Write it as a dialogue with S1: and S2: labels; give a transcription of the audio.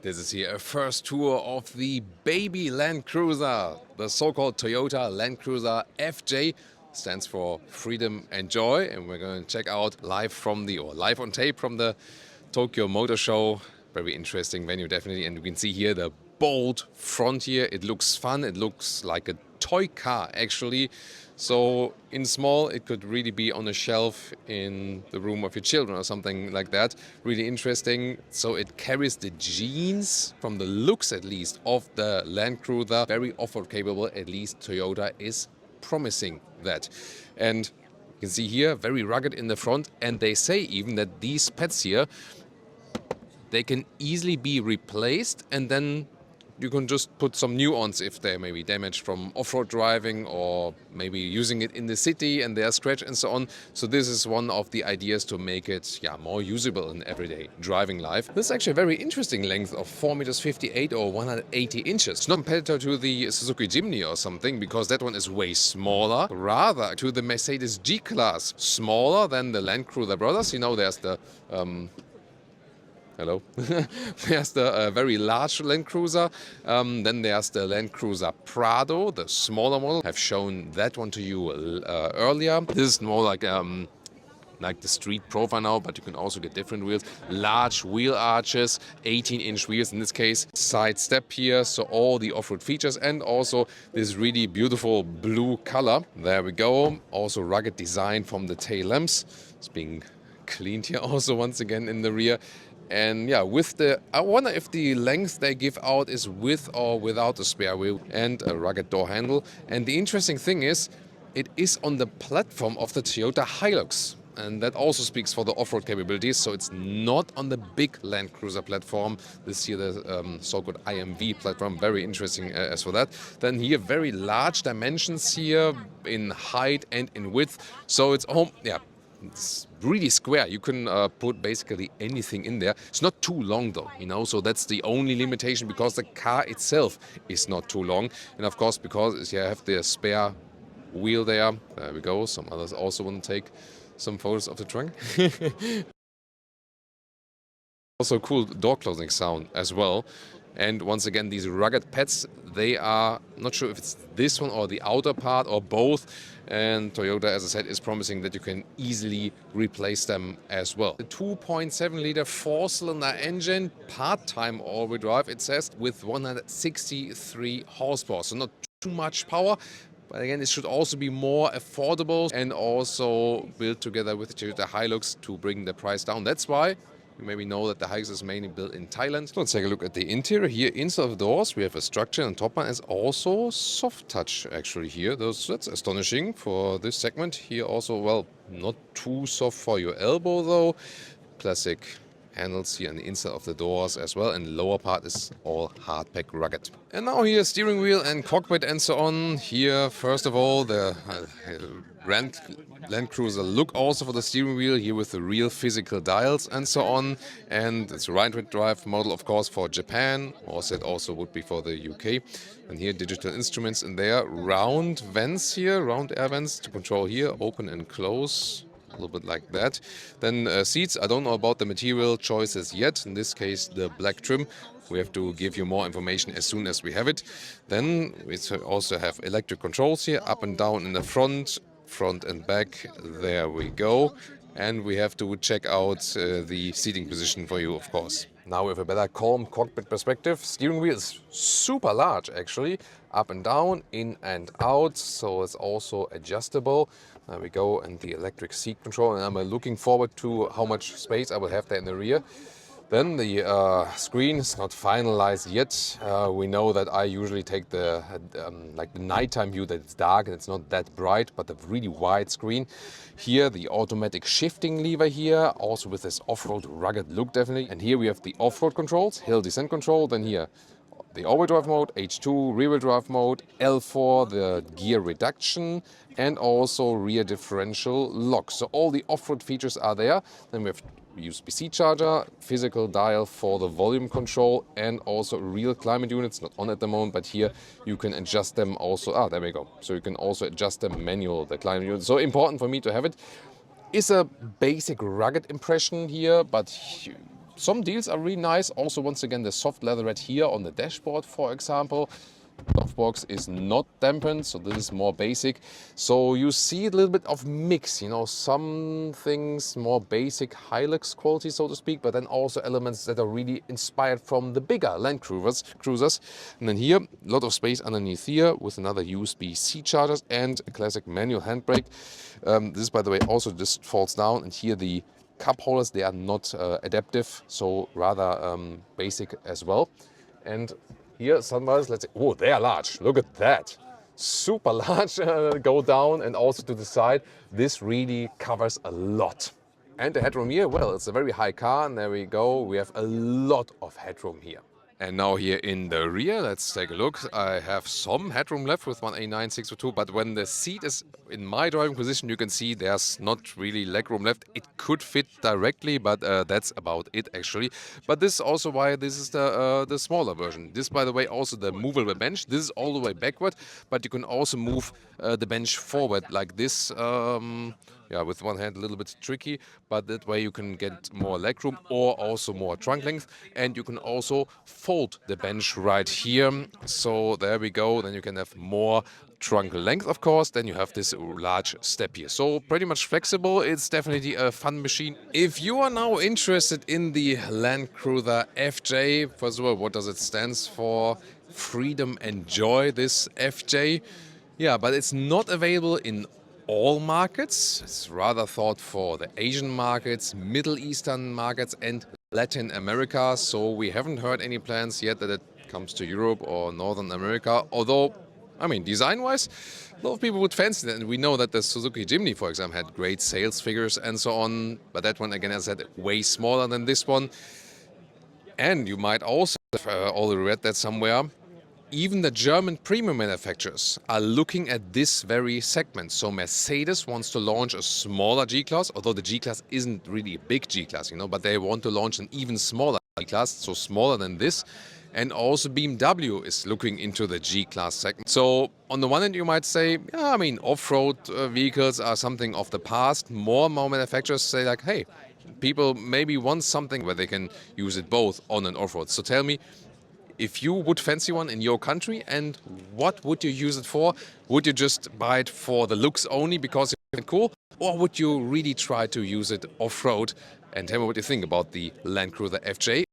S1: This is here a first tour of the baby Land Cruiser, the so-called Toyota Land Cruiser FJ. Stands for Freedom and Joy, and we're going to check out live on tape from the Tokyo Motor Show. Very interesting venue, definitely, and you can see here the bold front here. It looks fun. It looks like a toy car, actually. So in small, it could really be on a shelf in the room of your children or something like that. Really interesting. So it carries the genes, from the looks at least, of the Land Cruiser. Very off-road capable, at least Toyota is promising that. And you can see here, very rugged in the front. And they say even that these pads here, they can easily be replaced, and then you can just put some new ones if they may be damaged from off-road driving or maybe using it in the city and they are scratched and so on. So this is one of the ideas to make it more usable in everyday driving life. This is actually a very interesting length of 4.58 meters or 180 inches. It's not a competitor to the Suzuki Jimny or something, because that one is way smaller. Rather to the Mercedes G-Class, smaller than the Land Cruiser brothers. You know, there's the there's the very large Land Cruiser. Then there's the Land Cruiser Prado, the smaller model. I've shown that one to you earlier. This is more like the street profile now, but you can also get different wheels. Large wheel arches, 18-inch wheels in this case. Side step here, so all the off-road features, and also this really beautiful blue color. There we go. Also rugged design from the tail lamps. It's being cleaned here also once again in the rear. And I wonder if the length they give out is with or without a spare wheel, and a rugged door handle. And the interesting thing is, it is on the platform of the Toyota Hilux. And that also speaks for the off-road capabilities. So it's not on the big Land Cruiser platform. This here, the so-called IMV platform, very interesting as for that. Then here, very large dimensions here in height and in width. So it's it's really square. You can put basically anything in there. It's not too long though, so that's the only limitation, because the car itself is not too long. And of course, because you have the spare wheel there. There we go. Some others also want to take some photos of the trunk. Also cool door closing sound as well. And once again, these rugged pads, they are not sure if it's this one or the outer part or both. And Toyota, as I said, is promising that you can easily replace them as well. The 2.7-liter four-cylinder engine, part-time all-wheel drive, it says, with 163 horsepower. So not too much power. But again, it should also be more affordable and also built together with the Toyota Hilux to bring the price down. That's why you maybe know that the Hilux is mainly built in Thailand. So let's take a look at the interior. Here inside of the doors, we have a structure, and top one is also soft touch actually here. That's astonishing for this segment. Here also, not too soft for your elbow though. Plastic handles here on the inside of the doors as well, and the lower part is all hard pack rugged. And now here, steering wheel and cockpit and so on. Here, first of all, the Land Cruiser look also for the steering wheel here with the real physical dials and so on. And it's a right-hand drive model, of course, for Japan. Also, it also would be for the UK. And here, digital instruments in there. Round vents here, round air vents to control here, open and close. A little bit like that. Then seats, I don't know about the material choices yet. In this case, the black trim. We have to give you more information as soon as we have it. Then we also have electric controls here, up and down in the front and back. There we go. And we have to check out the seating position for you, of course. Now we have a better calm cockpit perspective. Steering wheel is super large actually. Up and down, in and out. So it's also adjustable. There we go. And the electric seat control. And I'm looking forward to how much space I will have there in the rear. Then the screen is not finalized yet. We know that I usually take the nighttime view, that it's dark and it's not that bright, but a really wide screen. Here the automatic shifting lever here, also with this off-road rugged look definitely. And here we have the off-road controls, hill descent control. Then here the all-wheel drive mode, H2, rear-wheel drive mode, L4, the gear reduction, and also rear differential lock. So all the off-road features are there. Then we have USB-C charger, physical dial for the volume control, and also real climate units, not on at the moment, but here you can adjust them also. There we go. So you can also adjust them manual, the climate unit. So important for me to have it. Is a basic rugged impression here, but some deals are really nice. Also, once again, the soft leatherette here on the dashboard, for example. Softbox is not dampened, so this is more basic. So you see a little bit of mix, you know, some things more basic Hilux quality, so to speak, but then also elements that are really inspired from the bigger Land Cruisers. And then here, a lot of space underneath here with another USB-C chargers and a classic manual handbrake. This, by the way, also just falls down, and here the cup holders, they are not adaptive, so rather basic as well. And here, sunrise, let's say, oh, they are large. Look at that. Super large. Go down and also to the side. This really covers a lot. And the headroom here, well, it's a very high car. And there we go. We have a lot of headroom here. And now here in the rear, let's take a look. I have some headroom left with 189/602, but when the seat is in my driving position, you can see there's not really legroom left. It could fit directly, but that's about it actually. But this is also why this is the smaller version. This, by the way, also the movable bench. This is all the way backward, but you can also move the bench forward like this. Yeah, with one hand a little bit tricky, but that way you can get more legroom or also more trunk length, and you can also fold the bench right here. So there we go, then you can have more trunk length, of course, then you have this large step here. So pretty much flexible. It's definitely a fun machine. If you are now interested in the Land Cruiser FJ, first of all, what does it stand for? Freedom and joy, this FJ. Yeah, but it's not available in all markets. It's rather thought for the Asian markets, Middle Eastern markets and Latin America. So we haven't heard any plans yet that it comes to Europe or Northern America. Although, I mean, design-wise, a lot of people would fancy that. And we know that the Suzuki Jimny, for example, had great sales figures and so on. But that one, again, as I said, way smaller than this one. And you might also have already read that somewhere. Even the German premium manufacturers are looking at this very segment. So Mercedes wants to launch a smaller G-Class, although the G-Class isn't really a big G-Class, you know, but they want to launch an even smaller G-Class, so smaller than this. And also BMW is looking into the G-Class segment. So on the one hand, you might say, yeah, I mean, off-road vehicles are something of the past. More and more manufacturers say like, hey, people maybe want something where they can use it both on and off-road. So tell me, if you would fancy one in your country, and what would you use it for? Would you just buy it for the looks only because it's cool? Or would you really try to use it off-road? And tell me what you think about the Land Cruiser FJ.